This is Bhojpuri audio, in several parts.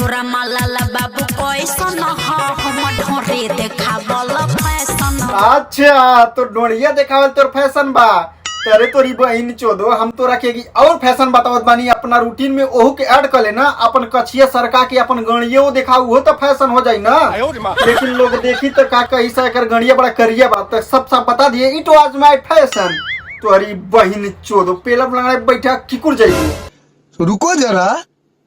तोरा माला बाबू कैसन हम ढोरे देखावल फैशन। अच्छा तो डोरिया देखावल तोर फैशन बा। तेरे तोरी बहन चोदो हम तोरा के और फैशन बतावत बानी अपना रूटीन में ओहू के ऐड कर लेना। अपन कछिया सरका के अपन गणियो दिखाऊ हो तो फैशन हो जाई ना। लेकिन लोग देखी तो का कही सा कर गणिया बड़ा करिया बात सब सब बता दिए इट वाज माय फैशन। तोरी बहन चोदो पेला बनाने बैठा किकुर जाइए। रुको जरा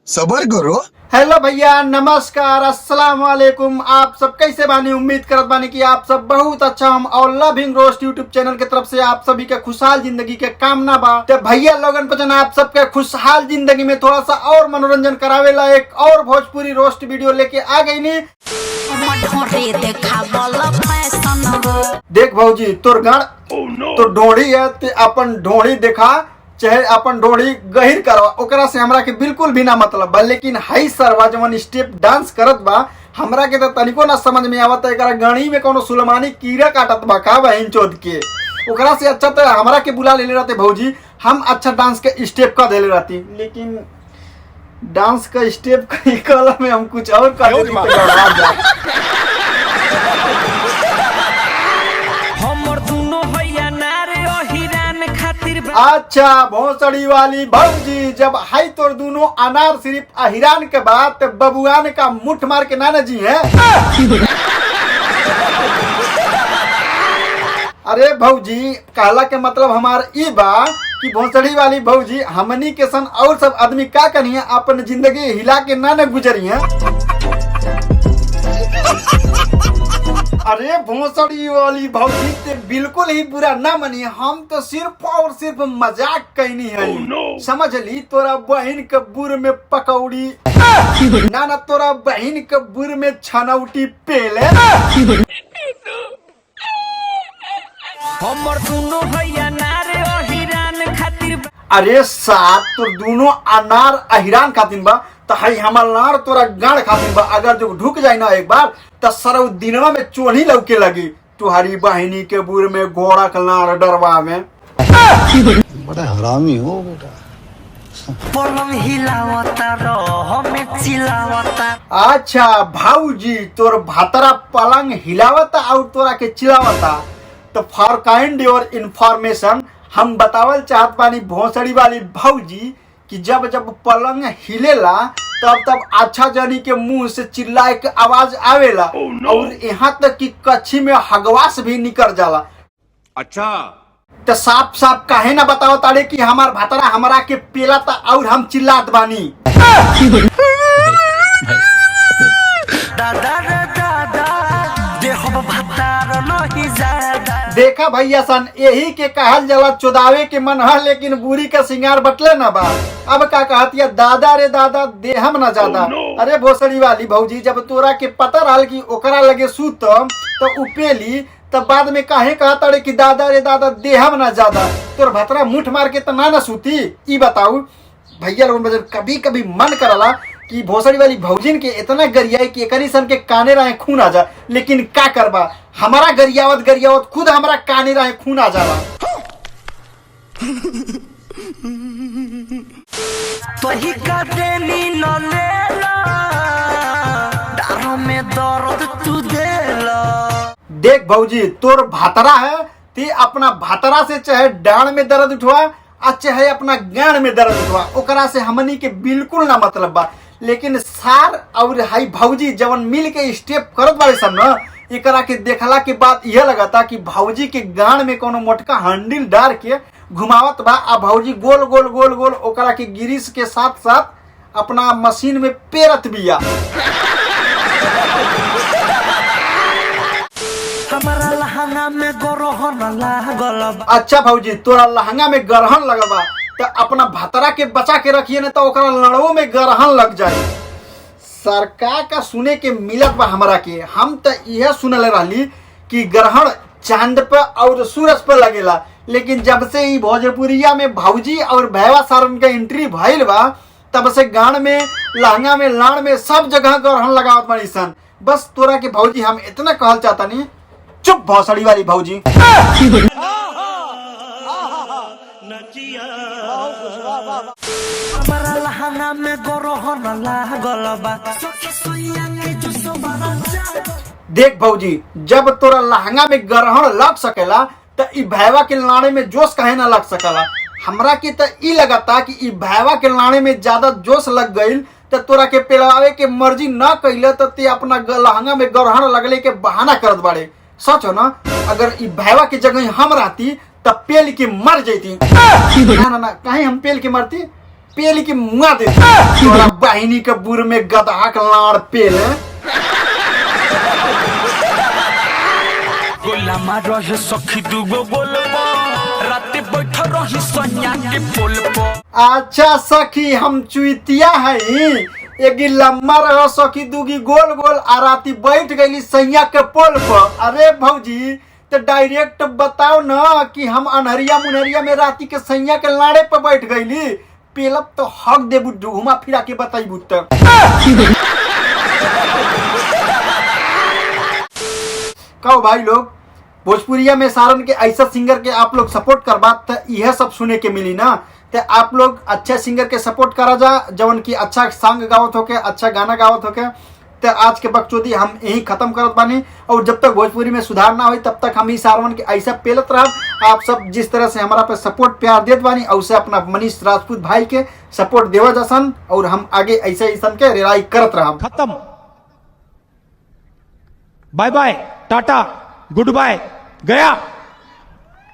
सबर करो। हेलो भैया नमस्कार अस्सलाम वालेकुम। आप सब कैसे बानी? उम्मीद करत बानी कि आप सब बहुत अच्छा हम और लविंग रोस्ट यूट्यूब चैनल के तरफ से आप सभी के खुशहाल जिंदगी के कामना बा। तो भैया लोगन पचन आप सबके खुशहाल जिंदगी में थोड़ा सा और मनोरंजन करावेला एक और भोजपुरी रोस्ट वीडियो लेके आ गई नी। देख भौजी तोर गण तो ढोड़ी है ते अपन ढोड़ी देखा चाहे अपन ढोड़ी गहिर करवा ओकरा से हमरा के बिल्कुल भी ना मतलब बा। लेकिन हाई सरवा जवन स्टेप डांस करत बा हमरा के तो तनिको ना समझ में आवत है। एकरा गणी में कोनो सुलेमानी कीड़ा काटत बा का बहन चोद के। ओकरा से अच्छा तो हमरा के बुला लेले रहते भौजी हम अच्छा डांस के स्टेप का देले रहती। लेकिन डांस का स्टेप कला में हम कुछ और कर देती। अच्छा भोसड़ी वाली भौजी जब हाई तोर दोनों अनार सिर्फ अहिरान के बाद बबुआन का मुठ मार के नाना जी है। अरे भौजी कहला के मतलब हमार ई बा कि भोसड़ी वाली भौजी हमनी के सन और सब आदमी का करिए अपन जिंदगी हिला के ना गुजरी है। अरे भोसड़ी वाली भौजी ते बिल्कुल ही बुरा ना मनी हम तो सिर्फ और सिर्फ मजाक कहनी है। समझ ली तोरा बहन के बुर में पकौड़ी ना ना तोरा बहन के बुर में छनौटी पेले। अरे साथ तो दोनों अनार अहिरान खातिर बा तो हई हमार नार तोरा गाड़ खातिर बा। अगर जो ढुक जाए ना एक बार तो सरौ दिनवा में चोली लौके लगी। तुम्हारी बहनी के बुर में घोड़ा का नार डरवा में। बड़ा हरामी हो बेटा। अच्छा भाऊजी तोर भातरा पलंग हिलावता और तोरा के चिल्लावता। तो फॉर काइंड योर इन्फॉर्मेशन हम बतावल चाहत बानी भोसड़ी वाली भौजी कि जब जब पलंग हिलेला तब तब अच्छा जानी के मुंह से चिल्लाए के आवाज आवेला। और यहाँ तक कि कच्छी में हगवास भी निकल जाला। अच्छा तो साफ साफ काहे ना बताओ तारे कि हमार भातरा हमरा के पेला था और हम चिल्लात बानी। देखा भैया सन यही के कहल जला चुदावे के मन है लेकिन बुरी का सिंगार बटले ना बा। अब का कहतिया दादा रे दादा देहम ना ज्यादा। अरे भोसड़ी वाली भौजी जब तोरा के पता रहल कि ओकरा लगे सूतम तो उपेली तब बाद में काहे कहता रे कि दादा रे दादा देहम ना ज्यादा। तोर भतरा मुठ मार के तो ना सूती। ई बताऊ भैया लोगन कभी कभी मन करला कि भोसड़ी वाली भौजिन के इतना गरियाई कि एकरी सन के काने रहे खून आ जा। लेकिन का करबा हमारा गरियावत गरियावत खुद हमारा काने रहे खून आ जाला। तो ही का देनी न लेला डारों में दर्द तू देला। देख भौजी तोर भातरा है ते अपना भातरा से चाहे डांड में दर्द उठवा और चाहे अपना गांड में दर्द उठवा ओकरा से हमनी के बिल्कुल ना मतलब बा। लेकिन सार और हाई भौजी जवन मिल के स्टेप करत बारे सब न एकरा के देखला के बाद यह लगाता कि भौजी के गांड में कोनो मोटका हैंडल डाल के घुमावत बा। आ भौजी गोल गोल गोल गोल ओकरा के गिरिस के साथ साथ अपना मशीन में पेरत बिया। हमारा लहंगा में गरहन लागल। अच्छा भौजी तोरा लहंगा में गरहन लगवा तो अपना भातरा के बचा के रखिए ना तो ओकरा लड़वो में गरहन लग जाए। सरकार का सुने के मिलत बा हमरा के हम तो यह सुनले रहली कि ग्रहण चांद पे और सूरज पे लगेला। लेकिन जब से ही भोजपुरिया में भौजी और भैया सारन के एंट्री भइल बा तब से गान में लहंगा में लाड़ में सब जगह ग्रहण लगावत बानी सन। बस तोरा के भौजी हम इतना कहल चाहता नहीं चुप भोसड़ी वाली भौजी। हमारा लहंगा में गोरहन लागल बा सखी सोया के जो सोबारा जागल। देख भौजी, जब तोरा लहंगा में ग्रहण लग सकेला त ई भैवा के लाने में जोश कहे ना लग सकेला। हमरा के त ई लगता कि ई भैवा के लाने में ज्यादा जोश लग गईल त तोरा के पेलवावे के मर्जी न कइले त ते अपना लहंगा में ग्रहण लगले के बहाना करत बाड़े। सच हो ना, अगर ई भैवा के जगह हम रहती तब पेल के मर जैती। ना ना ना, काहे हम पेल के मरती? पेल के मुआ देती। तोरा बहिनी के बुर में गधा के लाड़ पेल गोलामा रहे सखी दुगो बोलबो राते बैठ रही सैया के पोल पर। अच्छा सखी, हम चुतिया है एगी लम्बा रह सखी दूगी गोल गोल आ राती बैठ गई सैया के पोल पर। अरे भौजी, तो डायरेक्ट बताओ ना कि हम अनहरिया मुनहरिया में राती के सैया के लाड़े पर बैठ गईली। पेलब तो हक देबू, घुमा फिरा के बताइबू तब। कहो भाई लोग, भोजपुरिया में सारण के ऐसा सिंगर के आप लोग सपोर्ट करबा तो यह सब सुने के मिली ना। तो आप लोग अच्छे सिंगर के सपोर्ट करा जा जवन की अच्छा सॉन्ग गावत होके, अच्छा गाना गावत होके। तो आज के बकचोदी हम यही खत्म करत बानी, और जब तक भोजपुरी में सुधार ना हो तब तक हम ही सारवन के ऐसा पेलत रहब। आप सब जिस तरह से हमारा पे सपोर्ट प्यार देत बानी, और अपना मनीष राजपूत भाई के सपोर्ट देवा जसन, और हम आगे ऐसे ऐसा के रिराई करत रहब। खत्म। Bye bye, tata, goodbye, गया।